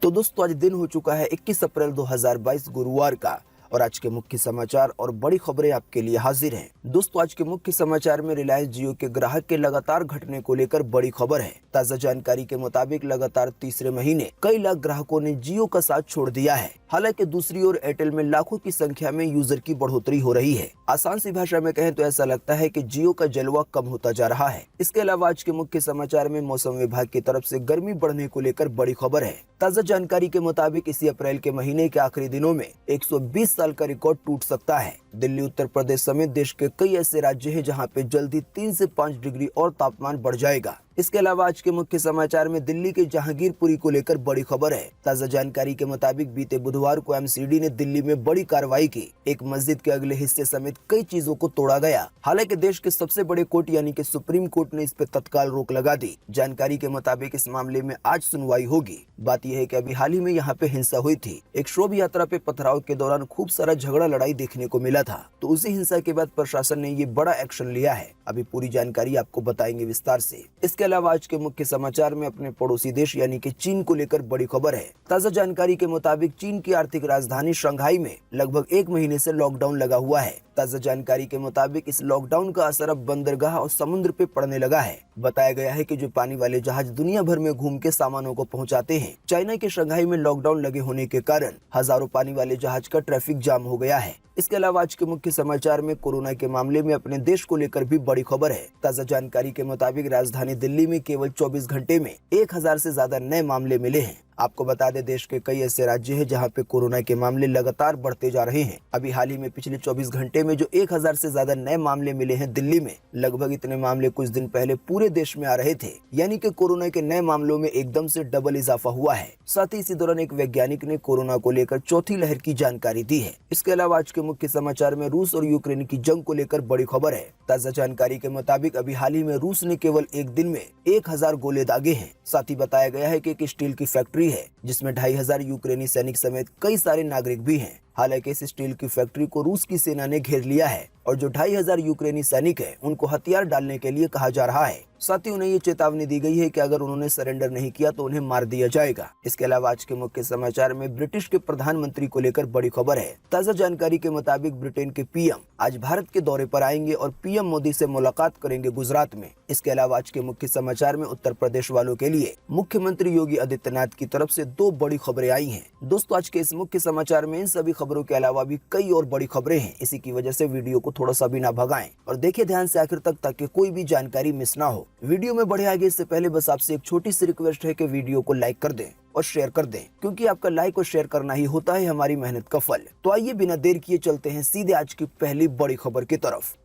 तो दोस्तों आज दिन हो चुका है 21 अप्रैल 2022 गुरुवार का और आज के मुख्य समाचार और बड़ी खबरें आपके लिए हाजिर हैं। दोस्तों आज के मुख्य समाचार में रिलायंस जियो के ग्राहक के लगातार घटने को लेकर बड़ी खबर है। ताजा जानकारी के मुताबिक लगातार तीसरे महीने कई लाख ग्राहकों ने जियो का साथ छोड़ दिया है। हालांकि दूसरी ओर एयरटेल में लाखों की संख्या में यूजर की बढ़ोतरी हो रही है। आसान सी भाषा में कहें तो ऐसा लगता है कि जियो का जलवा कम होता जा रहा है। इसके अलावा आज के मुख्य समाचार में मौसम विभाग की तरफ से गर्मी बढ़ने को लेकर बड़ी खबर है। ताजा जानकारी के मुताबिक इसी अप्रैल के महीने के आखिरी दिनों में 120 साल का रिकॉर्ड टूट सकता है। दिल्ली, उत्तर प्रदेश समेत देश के कई ऐसे राज्य हैं जहां पे जल्दी 3 से 5 डिग्री और तापमान बढ़ जाएगा। इसके अलावा आज के मुख्य समाचार में दिल्ली के जहांगीरपुरी को लेकर बड़ी खबर है। ताजा जानकारी के मुताबिक बीते बुधवार को एमसीडी ने दिल्ली में बड़ी कार्रवाई की। एक मस्जिद के अगले हिस्से समेत कई चीजों को तोड़ा गया। हालांकि देश के सबसे बड़े कोर्ट यानी कि सुप्रीम कोर्ट ने इस पर तत्काल रोक लगा दी। जानकारी के मुताबिक इस मामले में आज सुनवाई होगी। बात यह है कि अभी हाल ही में यहाँ पे हिंसा हुई थी। एक शोभ यात्रा पे पथराव के दौरान खूब सारा झगड़ा लड़ाई देखने को मिला था। तो उसी हिंसा के बाद प्रशासन ने ये बड़ा एक्शन लिया है। अभी पूरी जानकारी आपको बताएंगे विस्तार से। इसके अलावा आज के मुख्य समाचार में अपने पड़ोसी देश यानी कि चीन को लेकर बड़ी खबर है। ताजा जानकारी के मुताबिक चीन की आर्थिक राजधानी शंघाई में लगभग 1 महीने से लॉकडाउन लगा हुआ है। ताजा जानकारी के मुताबिक इस लॉकडाउन का असर अब बंदरगाह और समुद्र पे पड़ने लगा है। बताया गया है कि जो पानी वाले जहाज दुनिया भर में घूम के सामानों को पहुंचाते हैं, चाइना के शंघाई में लॉकडाउन लगे होने के कारण हजारों पानी वाले जहाज का ट्रैफिक जाम हो गया है। इसके अलावा आज के मुख्य समाचार में कोरोना के मामले में अपने देश को लेकर भी बड़ी खबर है। ताजा जानकारी के मुताबिक राजधानी दिल्ली में केवल 24 घंटे में 1000 से ज्यादा नए मामले मिले हैं। आपको बता दें देश के कई ऐसे राज्य हैं जहां पे कोरोना के मामले लगातार बढ़ते जा रहे हैं। अभी हाल ही में पिछले 24 घंटे में जो 1000 से ज्यादा नए मामले मिले हैं दिल्ली में, लगभग इतने मामले कुछ दिन पहले पूरे देश में आ रहे थे। यानी कि कोरोना के नए मामलों में एकदम से डबल इजाफा हुआ है। साथ ही इसी दौरान एक वैज्ञानिक ने कोरोना को लेकर चौथी लहर की जानकारी दी है। इसके अलावा आज के मुख्य समाचार में रूस और यूक्रेन की जंग को लेकर बड़ी खबर है। ताजा जानकारी के मुताबिक अभी हाल ही में रूस ने केवल एक दिन में 1000 गोले दागे हैं। साथ ही बताया गया है कि एक स्टील की फैक्ट्री है जिसमें 2500 यूक्रेनी सैनिक समेत कई सारे नागरिक भी हैं। हालांकि इस स्टील की फैक्ट्री को रूस की सेना ने घेर लिया है और जो 2500 यूक्रेनी सैनिक हैं उनको हथियार डालने के लिए कहा जा रहा है। साथ ही उन्हें ये चेतावनी दी गई है कि अगर उन्होंने सरेंडर नहीं किया तो उन्हें मार दिया जाएगा। इसके अलावा आज के मुख्य समाचार में ब्रिटिश के प्रधानमंत्री को लेकर बड़ी खबर है। ताजा जानकारी के मुताबिक ब्रिटेन के पीएम आज भारत के दौरे पर आएंगे और पीएम मोदी से मुलाकात करेंगे गुजरात में। इसके अलावा आज के मुख्य समाचार में उत्तर प्रदेश वालों के लिए मुख्यमंत्री योगी आदित्यनाथ की तरफ से 2 बड़ी खबरें आई हैं। दोस्तों आज के इस मुख्य समाचार में इन सभी खबरों के अलावा भी कई और बड़ी खबरें हैं। इसी की वजह से वीडियो को थोड़ा सा भी ना भगाएं और देखिए ध्यान से आखिर तक ताकि कोई भी जानकारी मिस ना हो। वीडियो में बढ़े आगे इससे पहले बस आपसे एक छोटी सी रिक्वेस्ट है कि वीडियो को लाइक कर दें और शेयर कर दें, क्योंकि आपका लाइक और शेयर करना ही होता है हमारी मेहनत का फल। तो आइए बिना देर किए चलते हैं सीधे आज की पहली बड़ी खबर की तरफ।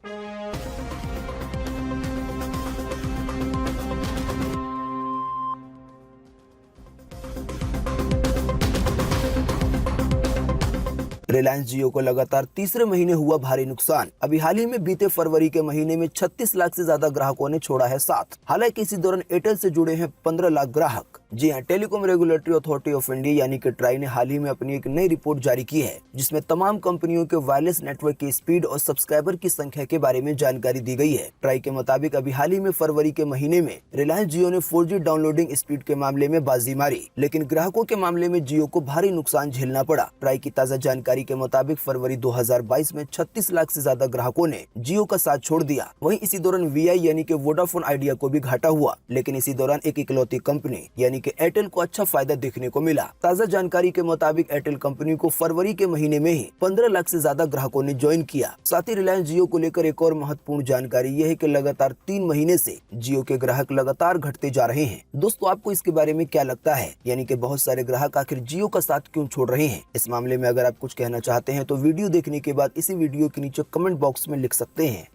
रिलायंस जियो को लगातार तीसरे महीने हुआ भारी नुकसान। अभी हाल ही में बीते फरवरी के महीने में 36 लाख से ज्यादा ग्राहकों ने छोड़ा है साथ। हालांकि इसी दौरान एयरटेल से जुड़े हैं 15 लाख ग्राहक। जी हां, telecom regulatory authority of India यानी कि ट्राई ने हाल ही में अपनी एक नई रिपोर्ट जारी की है जिसमें तमाम कंपनियों के वायरलेस नेटवर्क की स्पीड और सब्सक्राइबर की संख्या के बारे में जानकारी दी गई है। ट्राई के मुताबिक अभी हाल ही में फरवरी के महीने में रिलायंस जियो ने 4G डाउनलोडिंग स्पीड के मामले में बाजी मारी, लेकिन ग्राहकों के मामले में जियो को भारी नुकसान झेलना पड़ा। ट्राई की ताजा जानकारी के मुताबिक फरवरी 2022 में 36 लाख से ज्यादा ग्राहकों ने जियो का साथ छोड़ दिया। वहीं इसी दौरान वीआई यानी कि वोडाफोन आइडिया को भी घाटा हुआ, लेकिन इसी दौरान एक इकलौती कंपनी यानी कि एयरटेल को अच्छा फायदा देखने को मिला। ताजा जानकारी के मुताबिक एयरटेल कंपनी को फरवरी के महीने में ही 15 लाख से ज्यादा ग्राहकों ने ज्वाइन किया। साथ ही रिलायंस जियो को लेकर एक और महत्वपूर्ण जानकारी यह है कि लगातार 3 महीने से जियो के ग्राहक लगातार घटते जा रहे हैं। दोस्तों आपको इसके बारे में क्या लगता है, यानी कि बहुत सारे ग्राहक आखिर जियो का साथ क्यों छोड़ रहे हैं? इस मामले में अगर आप कुछ कहना चाहते हैं तो वीडियो देखने के बाद इसी वीडियो के नीचे कमेंट बॉक्स में लिख सकते हैं।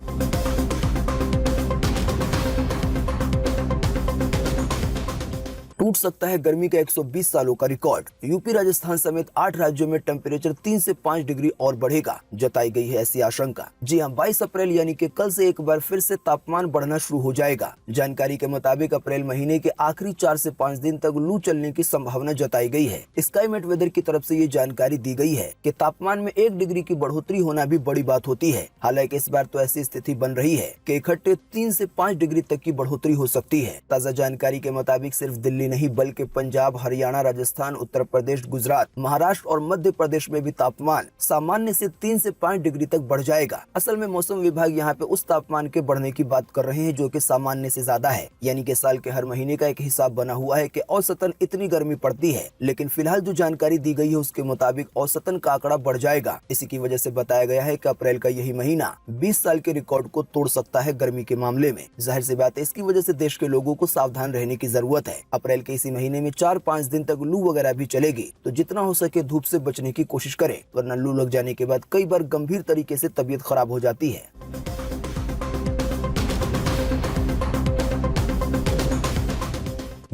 टूट सकता है गर्मी का 120 सालों का रिकॉर्ड। यूपी, राजस्थान समेत 8 राज्यों में टेम्परेचर 3 से 5 डिग्री और बढ़ेगा, जताई गई है ऐसी आशंका। जी हां, 22 अप्रैल यानी कि कल से एक बार फिर से तापमान बढ़ना शुरू हो जाएगा। जानकारी के मुताबिक अप्रैल महीने के आखिरी 4 से 5 दिन तक लू चलने की संभावना जताई गई है। स्काईमेट वेदर की तरफ से ये जानकारी दी गई है कि तापमान में 1 डिग्री की बढ़ोतरी होना भी बड़ी बात होती है। हालांकि इस बार तो ऐसी स्थिति बन रही है कि इकट्ठे 3 से 5 डिग्री तक की बढ़ोतरी हो सकती है। ताजा जानकारी के मुताबिक सिर्फ दिल्ली नहीं बल्कि पंजाब, हरियाणा, राजस्थान, उत्तर प्रदेश, गुजरात, महाराष्ट्र और मध्य प्रदेश में भी तापमान सामान्य से 3 से 5 डिग्री तक बढ़ जाएगा। असल में मौसम विभाग यहाँ पे उस तापमान के बढ़ने की बात कर रहे हैं जो कि सामान्य से ज्यादा है, यानी कि साल के हर महीने का एक हिसाब बना हुआ है कि औसतन इतनी गर्मी पड़ती है। लेकिन फिलहाल जो जानकारी दी गई है उसके मुताबिक औसतन का आंकड़ा बढ़ जाएगा। इसी की वजह से बताया गया है कि अप्रैल का यही महीना 20 साल के रिकॉर्ड को तोड़ सकता है गर्मी के मामले में। जाहिर सी बात है, इसकी वजह से देश के लोगों को सावधान रहने की जरूरत है। अप्रैल के इसी महीने में 4-5 दिन तक लू वगैरह भी चलेगी, तो जितना हो सके धूप से बचने की कोशिश करें, वरना लू लग जाने के बाद कई बार गंभीर तरीके से तबीयत खराब हो जाती है।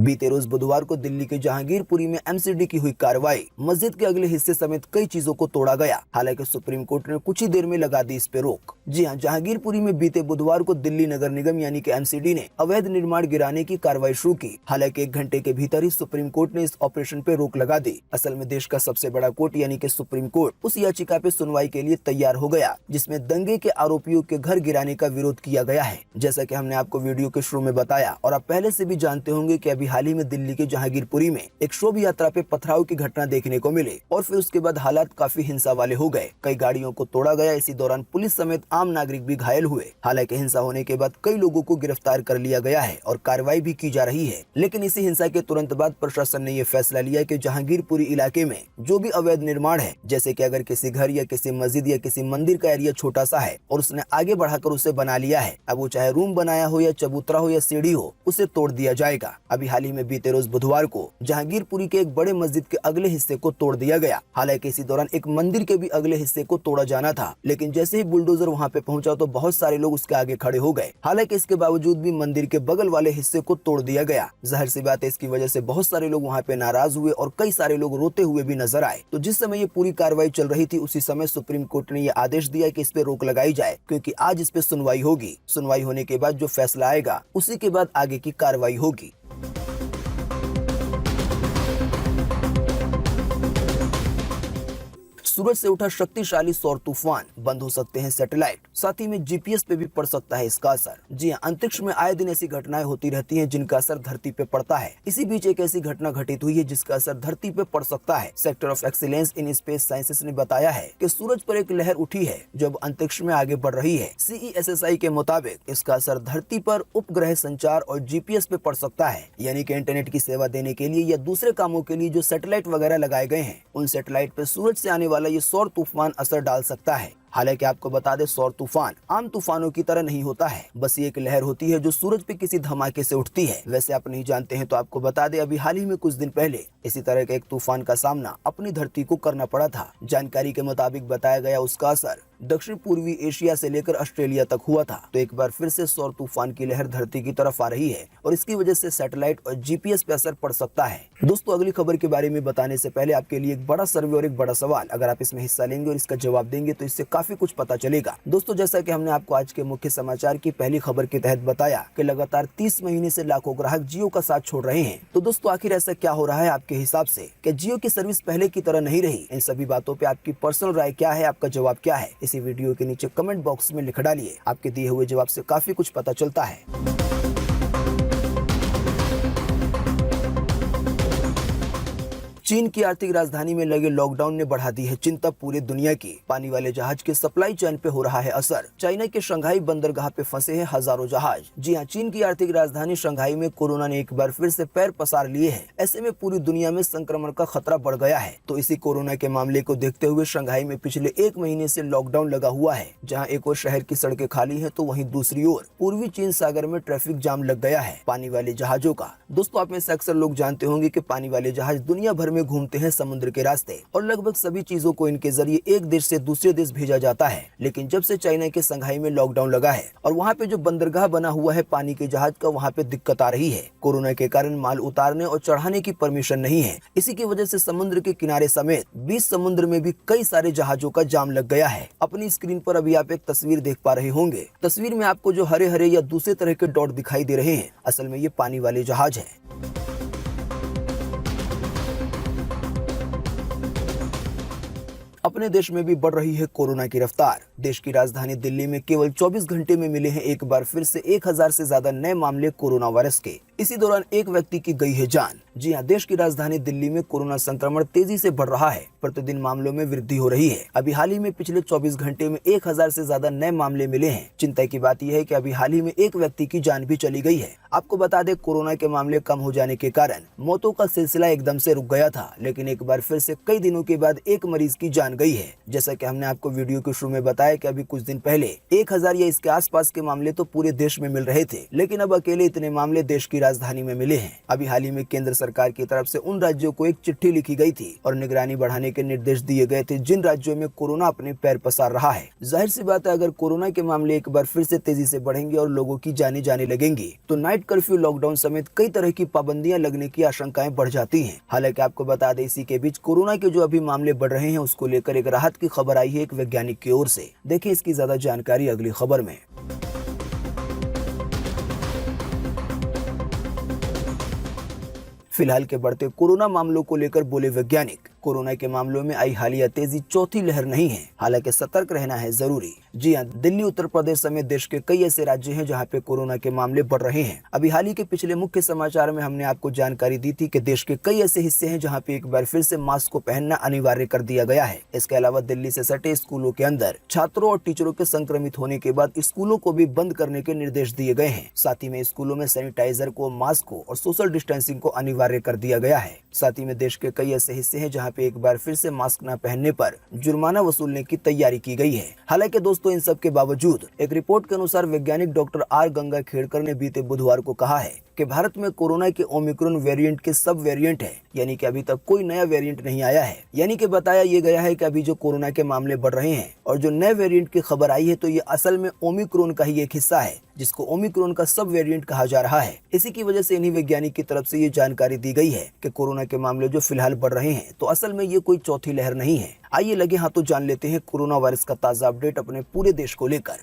बीते रोज बुधवार को दिल्ली के जहांगीरपुरी में एमसीडी की हुई कार्रवाई, मस्जिद के अगले हिस्से समेत कई चीजों को तोड़ा गया। हालांकि सुप्रीम कोर्ट ने कुछ ही देर में लगा दी इस पे रोक। जी हां, जहांगीरपुरी में बीते बुधवार को दिल्ली नगर निगम यानी कि एमसीडी ने अवैध निर्माण गिराने की कार्रवाई शुरू की। हालांकि 1 घंटे के भीतर ही सुप्रीम कोर्ट ने इस ऑपरेशन पे रोक लगा दी। असल में देश का सबसे बड़ा कोर्ट यानी कि सुप्रीम कोर्ट उस याचिका पे सुनवाई के लिए तैयार हो गया जिसमें दंगे के आरोपियों के घर गिराने का विरोध किया गया है। जैसा कि हमने आपको वीडियो के शुरू में बताया और आप पहले से भी जानते होंगे कि अभी हाल ही में दिल्ली के जहांगीरपुरी में एक शोभा यात्रा पे पथराव की घटना देखने को मिली और फिर उसके बाद हालात काफी हिंसा वाले हो गए। कई गाड़ियों को तोड़ा गया। इसी दौरान पुलिस समेत आम नागरिक भी घायल हुए। हालांकि हिंसा होने के बाद कई लोगों को गिरफ्तार कर लिया गया है और कार्रवाई भी की जा रही है। लेकिन इसी हिंसा के तुरंत बाद प्रशासन ने यह फैसला लिया कि जहांगीरपुरी इलाके में जो भी अवैध निर्माण है, जैसे कि अगर किसी घर या किसी मस्जिद या किसी मंदिर का एरिया छोटा सा है और उसने आगे बढ़ाकर उसे बना लिया है, अब वो चाहे रूम बनाया हो या चबूतरा हो या सीढ़ी हो, उसे तोड़ दिया जाएगा। अभी हाल ही में बीते रोज बुधवार को जहांगीरपुरी के एक बड़े मस्जिद के अगले हिस्से को तोड़ दिया गया। हालांकि इसी दौरान एक मंदिर के भी अगले हिस्से को तोड़ा जाना था, लेकिन जैसे ही बुलडोजर वहां पे पहुंचा तो बहुत सारे लोग उसके आगे खड़े हो गए। हालांकि इसके बावजूद भी मंदिर के बगल वाले हिस्से को तोड़ दिया गया। जाहिर सी बात है, इसकी वजह से बहुत सारे लोग वहां पे नाराज हुए और कई सारे लोग रोते हुए भी नजर आए। तो जिस समय ये पूरी कार्रवाई चल रही थी उसी समय सुप्रीम कोर्ट ने ये आदेश दिया कि इस पे रोक लगाई जाए, क्योंकि आज इस पे सुनवाई होगी। सुनवाई होने के बाद जो फैसला आएगा उसी के बाद आगे की कार्रवाई होगी। सूरज से उठा शक्तिशाली सौर तूफान, बंद हो सकते हैं सैटेलाइट, साथ ही में जीपीएस पे भी पड़ सकता है इसका असर। जी हां, अंतरिक्ष में आए दिन ऐसी घटनाएं होती रहती हैं जिनका असर धरती पे पड़ता है। इसी बीच एक ऐसी घटना घटित हुई है जिसका असर धरती पे पड़ सकता है। Sector of excellence in space sciences ने बताया है कि सूरज पर एक लहर उठी है जो अब अंतरिक्ष में आगे बढ़ रही है। CESSI के मुताबिक इसका असर धरती पर उपग्रह संचार और जीपीएस पे पड़ सकता है, यानी कि इंटरनेट की सेवा देने के लिए या दूसरे कामों के लिए जो सैटेलाइट वगैरह लगाए गए हैं, उन सैटेलाइट पे सूरज से आने वाला ये सौर तूफान असर डाल सकता है। हालांकि आपको बता दें, सौर तूफान आम तूफानों की तरह नहीं होता है, बस ये एक लहर होती है जो सूरज पे किसी धमाके से उठती है। वैसे आप नहीं जानते हैं तो आपको बता दें, अभी हाल ही में कुछ दिन पहले इसी तरह के एक तूफान का सामना अपनी धरती को करना पड़ा था। जानकारी के मुताबिक बताया गया उसका असर दक्षिण पूर्वी एशिया से लेकर ऑस्ट्रेलिया तक हुआ था। तो एक बार फिर से सौर तूफान की लहर धरती की तरफ आ रही है और इसकी वजह से सैटेलाइट और जीपीएस पे असर पड़ सकता है। दोस्तों, अगली खबर के बारे में बताने से पहले आपके लिए एक बड़ा सर्वे और एक बड़ा सवाल। अगर आप इसमें हिस्सा लेंगे और इसका जवाब देंगे तो इससे काफी कुछ पता चलेगा। दोस्तों, जैसा कि हमने आपको आज के मुख्य समाचार की पहली खबर के तहत बताया कि लगातार 30 महीने से लाखों ग्राहक जियो का साथ छोड़ रहे हैं, तो दोस्तों आखिर ऐसा क्या हो रहा है आपके हिसाब से? क्या जियो की सर्विस पहले की तरह नहीं रही? इन सभी बातों पे आपकी पर्सनल राय क्या है, आपका जवाब क्या है? इसी वीडियो के नीचे कमेंट बॉक्स में लिख डालिए। आपके दिए हुए जवाब से काफी कुछ पता चलता है। चीन की आर्थिक राजधानी में लगे लॉकडाउन ने बढ़ा दी है चिंता पूरी दुनिया की। पानी वाले जहाज के सप्लाई चेन पे हो रहा है असर। चाइना के शंघाई बंदरगाह पे फंसे हैं हजारों जहाज। जी हां, चीन की आर्थिक राजधानी शंघाई में कोरोना ने एक बार फिर से पैर पसार लिए हैं। ऐसे में पूरी दुनिया में संक्रमण का खतरा बढ़ गया है। तो इसी कोरोना के मामले को देखते हुए शंघाई में पिछले 1 महीने से लॉकडाउन लगा हुआ है। जहाँ एक ओर शहर की सड़कें खाली है तो वहीं दूसरी ओर पूर्वी चीन सागर में ट्रैफिक जाम लग गया है पानी वाले जहाजों का। दोस्तों, आप में से अक्सर लोग जानते होंगे कि पानी वाले जहाज दुनिया भर में घूमते हैं समुद्र के रास्ते और लगभग सभी चीजों को इनके जरिए एक देश से दूसरे देश भेजा जाता है। लेकिन जब से चाइना के शंघाई में लॉकडाउन लगा है और वहाँ पे जो बंदरगाह बना हुआ है पानी के जहाज का, वहाँ पे दिक्कत आ रही है। कोरोना के कारण माल उतारने और चढ़ाने की परमिशन नहीं है। इसी की वजह से समुद्र के किनारे समेत 20 समुद्र में भी कई सारे जहाजों का जाम लग गया है। अपनी स्क्रीन पर अभी आप एक तस्वीर देख पा रहे होंगे। तस्वीर में आपको जो हरे हरे या दूसरे तरह के डॉट दिखाई दे रहे हैं, असल में ये पानी वाले जहाज है। अपने देश में भी बढ़ रही है कोरोना की रफ्तार। देश की राजधानी दिल्ली में केवल 24 घंटे में मिले हैं एक बार फिर से 1000 से ज्यादा नए मामले कोरोना वायरस के। इसी दौरान एक व्यक्ति की गई है जान। जी हां, देश की राजधानी दिल्ली में कोरोना संक्रमण तेजी से बढ़ रहा है। प्रतिदिन मामलों में वृद्धि हो रही है। अभी हाल ही में पिछले 24 घंटे में 1000 से ज्यादा नए मामले मिले हैं। चिंता की बात यह है कि अभी हाल ही में एक व्यक्ति की जान भी चली गई है। आपको बता दें, कोरोना के मामले कम हो जाने के कारण मौतों का सिलसिला एकदम से रुक गया था, लेकिन एक बार फिर से कई दिनों के बाद एक मरीज की जान गई है। जैसा कि हमने आपको वीडियो के शुरू में बताया कि अभी कुछ दिन पहले 1000 या इसके आसपास के मामले तो पूरे देश में मिल रहे थे, लेकिन अब अकेले इतने मामले देश की राजधानी में मिले हैं। अभी हाल ही में केंद्र सरकार की तरफ से उन राज्यों को एक चिट्ठी लिखी गई थी और निगरानी बढ़ाने के निर्देश दिए गए थे जिन राज्यों में कोरोना अपने पैर पसार रहा है। जाहिर सी बात है, अगर कोरोना के मामले एक बार फिर से तेजी से बढ़ेंगे और लोगों की जानें जाने लगेंगी तो नाइट कर्फ्यू, लॉकडाउन समेत कई तरह की पाबंदियां लगने की आशंकाएं बढ़ जाती हैं। हालांकि आपको बता दें, इसी के बीच कोरोना के जो अभी मामले बढ़ रहे हैं उसको लेकर एक राहत की खबर आई है एक वैज्ञानिक की ओर से। देखिए इसकी ज्यादा जानकारी अगली खबर में। फिलहाल के बढ़ते कोरोना मामलों को लेकर बोले वैज्ञानिक, कोरोना के मामलों में आई हालिया तेजी चौथी लहर नहीं है, हालांकि सतर्क रहना है जरूरी। जी हां, दिल्ली, उत्तर प्रदेश समेत देश के कई ऐसे राज्य हैं जहां पे कोरोना के मामले बढ़ रहे हैं। अभी हाल ही के पिछले मुख्य समाचार में हमने आपको जानकारी दी थी कि देश के कई ऐसे हिस्से हैं जहां पे एक बार फिर से मास्क को पहनना अनिवार्य कर दिया गया है। इसके अलावा दिल्ली से सटे स्कूलों के अंदर छात्रों और टीचरों के संक्रमित होने के बाद स्कूलों को भी बंद करने के निर्देश दिए गए हैं। साथ ही में स्कूलों में सैनिटाइजर को, मास्क को और सोशल डिस्टेंसिंग को अनिवार्य कर दिया गया है। साथ ही में देश के कई ऐसे हिस्से हैं जहां पे एक बार फिर से मास्क न पहनने पर जुर्माना वसूलने की तैयारी की गई है। हालांकि दोस्तों, इन सब के बावजूद एक रिपोर्ट के अनुसार वैज्ञानिक डॉक्टर आर गंगाखेड़कर ने बीते बुधवार को कहा है कि भारत में कोरोना के ओमिक्रॉन वेरिएंट के सब वेरिएंट है, यानी कि अभी तक कोई नया वेरिएंट नहीं आया है। यानी कि बताया ये गया है कि अभी जो कोरोना के मामले बढ़ रहे हैं और जो नए वेरिएंट की खबर आई है तो ये असल में ओमिक्रॉन का ही एक हिस्सा है, जिसको ओमिक्रॉन का सब वेरिएंट कहा जा रहा है। इसी की वजह से इन्हीं वैज्ञानिक की तरफ से ये जानकारी दी गई है कि कोरोना के मामले जो फिलहाल बढ़ रहे हैं तो असल में ये कोई चौथी लहर नहीं है। आइए लगे हाथों जान लेते हैं कोरोना वायरस का ताजा अपडेट अपने पूरे देश को लेकर।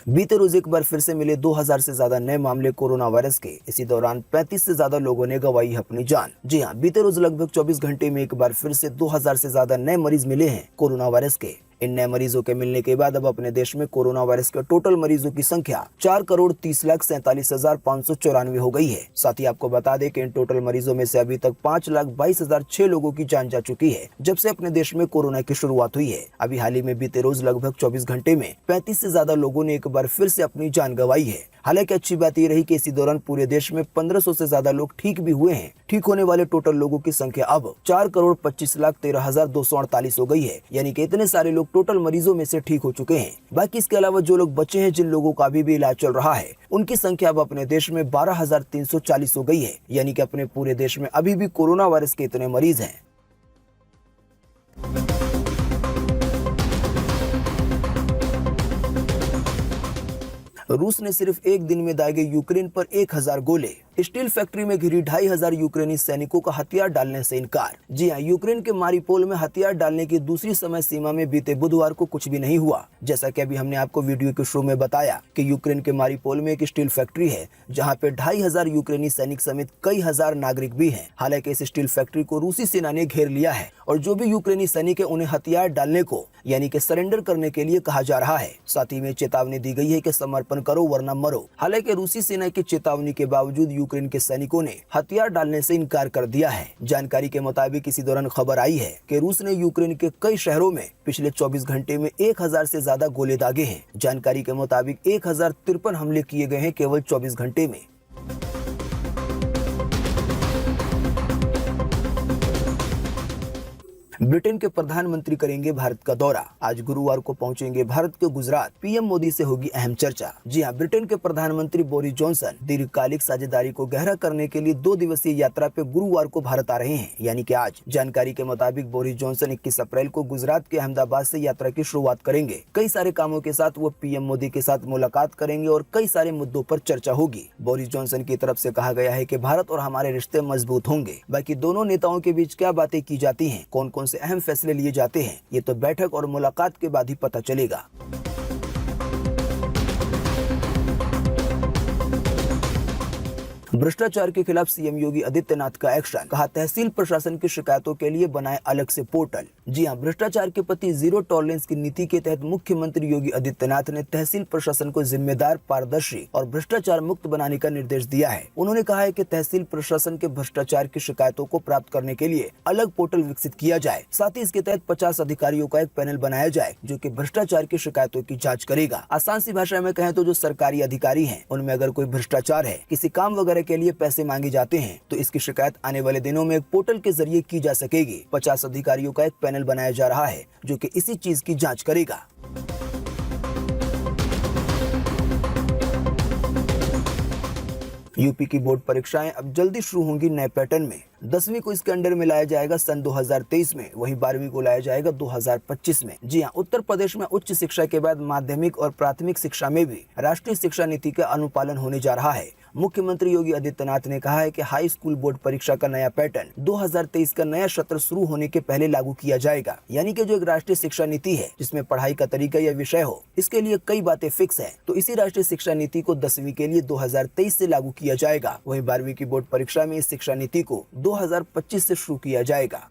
बीते रोज एक बार फिर से मिले 2000 से ज्यादा नए मामले कोरोना वायरस के। इसी दौरान 35 से ज्यादा लोगों ने गंवाई अपनी जान। जी हां, बीते रोज लगभग 24 घंटे में एक बार फिर से 2000 से ज्यादा नए मरीज मिले हैं कोरोना वायरस के। इन नए मरीजों के मिलने के बाद अब अपने देश में कोरोना वायरस के टोटल मरीजों की संख्या 4,30,47,594 हो गई है। साथ ही आपको बता दें कि इन टोटल मरीजों में से अभी तक 5,22,006 लोगों की जान जा चुकी है जब से अपने देश में कोरोना की शुरुआत हुई है। अभी हाल ही में बीते रोज लगभग 24 घंटे में 35 से ज्यादा लोगों ने एक बार फिर से अपनी जान गंवाई है। हालांकि अच्छी बात ये रही कि इसी दौरान पूरे देश में 1500 से ज्यादा लोग ठीक भी हुए हैं। ठीक होने वाले टोटल लोगों की संख्या अब 4,25,13,248 हो गई है, यानी कि इतने सारे लोग टोटल मरीजों में से ठीक हो चुके हैं। बाकी इसके अलावा जो लोग बचे हैं, जिन लोगों का अभी भी इलाज चल रहा है, उनकी संख्या अब अपने देश में 12,340 हो गई है, यानी कि अपने पूरे देश में अभी भी कोरोना वायरस के इतने मरीज हैं। रूस ने सिर्फ एक दिन में दागे यूक्रेन पर 1000 गोले। स्टील फैक्ट्री में घिरी 2500 यूक्रेनी सैनिकों का हथियार डालने से इनकार। जी हां, यूक्रेन के मारिपोल में हथियार डालने की दूसरी समय सीमा में बीते बुधवार को कुछ भी नहीं हुआ। जैसा कि अभी हमने आपको वीडियो के शुरू में बताया कि यूक्रेन के मारिपोल में एक स्टील फैक्ट्री है जहां पे 2500 यूक्रेनी सैनिक समेत कई हजार नागरिक भी हैं। हालांकि इस स्टील फैक्ट्री को रूसी सेना ने घेर लिया है और जो भी यूक्रेनी सैनिक है उन्हें हथियार डालने को, यानी कि सरेंडर करने के लिए कहा जा रहा है। साथ ही में चेतावनी दी गई है कि समर्पण करो वरना मरो। हालांकि रूसी सेना की चेतावनी के बावजूद यूक्रेन के सैनिकों ने हथियार डालने से इनकार कर दिया है। जानकारी के मुताबिक इसी दौरान खबर आई है कि रूस ने यूक्रेन के कई शहरों में पिछले 24 घंटे में 1000 से ज्यादा गोले दागे हैं। जानकारी के मुताबिक 1053 हमले किए गए हैं केवल 24 घंटे में। ब्रिटेन के प्रधानमंत्री करेंगे भारत का दौरा। आज गुरुवार को पहुंचेंगे भारत के गुजरात। पीएम मोदी से होगी अहम चर्चा। जी हां, ब्रिटेन के प्रधानमंत्री बोरिस जॉनसन दीर्घकालिक साझेदारी को गहरा करने के लिए 2 दिवसीय यात्रा पे गुरुवार को भारत आ रहे हैं, यानी कि आज। जानकारी के मुताबिक बोरिस जॉनसन 21 अप्रैल को गुजरात के अहमदाबाद से यात्रा की शुरुआत करेंगे। कई सारे कामों के साथ वो पीएम मोदी के साथ मुलाकात करेंगे और कई सारे मुद्दों पर चर्चा होगी। बोरिस जॉनसन की तरफ से कहा गया है कि भारत और हमारे रिश्ते मजबूत होंगे। बाकी दोनों नेताओं के बीच क्या बातें की जाती हैं, कौन कौन से अहम फैसले लिए जाते हैं, ये तो बैठक और मुलाकात के बाद ही पता चलेगा। भ्रष्टाचार के खिलाफ सीएम योगी आदित्यनाथ का एक्शन, कहा तहसील प्रशासन की शिकायतों के लिए बनाए अलग से पोर्टल। जी हां, भ्रष्टाचार के प्रति जीरो टॉलरेंस की नीति के तहत मुख्यमंत्री योगी आदित्यनाथ ने तहसील प्रशासन को जिम्मेदार, पारदर्शी और भ्रष्टाचार मुक्त बनाने का निर्देश दिया है। उन्होंने कहा है कि तहसील प्रशासन के भ्रष्टाचार की शिकायतों को प्राप्त करने के लिए अलग पोर्टल विकसित किया जाए। साथ ही इसके तहत 50 अधिकारियों का एक पैनल बनाया जाए जो कि भ्रष्टाचार की शिकायतों की जाँच करेगा। आसान सी भाषा में कहें तो जो सरकारी अधिकारी है उनमें अगर कोई भ्रष्टाचार है, किसी काम वगैरह के लिए पैसे मांगे जाते हैं, तो इसकी शिकायत आने वाले दिनों में एक पोर्टल के जरिए की जा सकेगी। 50 अधिकारियों का एक पैनल बनाया जा रहा है जो कि इसी चीज की जांच करेगा। यूपी की बोर्ड परीक्षाएं अब जल्दी शुरू होंगी नए पैटर्न में। 10वीं को इसके अंडर में लाया जाएगा सन 2023 में, वहीं 12वीं को लाया जाएगा 2025 में। जी हां, उत्तर प्रदेश में उच्च शिक्षा के बाद माध्यमिक और प्राथमिक शिक्षा में भी राष्ट्रीय शिक्षा नीति का अनुपालन होने जा रहा है। मुख्यमंत्री योगी आदित्यनाथ ने कहा है कि हाई स्कूल बोर्ड परीक्षा का नया पैटर्न 2023 का नया सत्र शुरू होने के पहले लागू किया जाएगा। यानी कि जो एक राष्ट्रीय शिक्षा नीति है जिसमें पढ़ाई का तरीका या विषय हो, इसके लिए कई बातें फिक्स है, तो इसी राष्ट्रीय शिक्षा नीति को 10वीं के लिए 2023 से लागू किया जाएगा। वहीं 12वीं की बोर्ड परीक्षा में इस शिक्षा नीति को 2025 से शुरू किया जाएगा।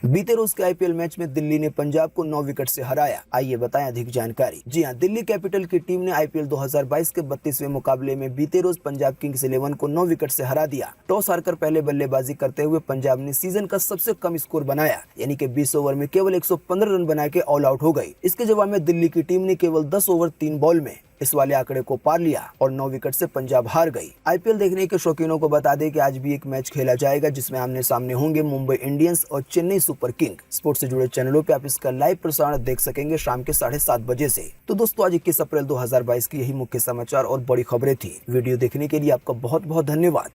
बीते रोज के आईपीएल मैच में दिल्ली ने पंजाब को 9 विकेट से हराया। आइए बताएं अधिक जानकारी। जी हां, दिल्ली कैपिटल की टीम ने आईपीएल 2022 के 32वें मुकाबले में बीते रोज पंजाब किंग्स 11 को 9 विकेट से हरा दिया। टॉस हारकर पहले बल्लेबाजी करते हुए पंजाब ने सीजन का सबसे कम स्कोर बनाया, यानी कि 20 ओवर में केवल 115 रन बना के ऑल आउट हो गई। इसके जवाब में दिल्ली की टीम ने केवल 10 ओवर 3 बॉल में इस वाले आंकड़े को पार लिया और 9 विकेट से पंजाब हार गई। आईपीएल देखने के शौकीनों को बता दें कि आज भी एक मैच खेला जाएगा जिसमें आमने सामने होंगे मुंबई इंडियंस और चेन्नई सुपर किंग। स्पोर्ट्स से जुड़े चैनलों पे आप इसका लाइव प्रसारण देख सकेंगे शाम के 7:30 बजे से। तो दोस्तों, आज 21 अप्रैल 2022 की यही मुख्य समाचार और बड़ी खबरें थी। वीडियो देखने के लिए आपका बहुत बहुत धन्यवाद।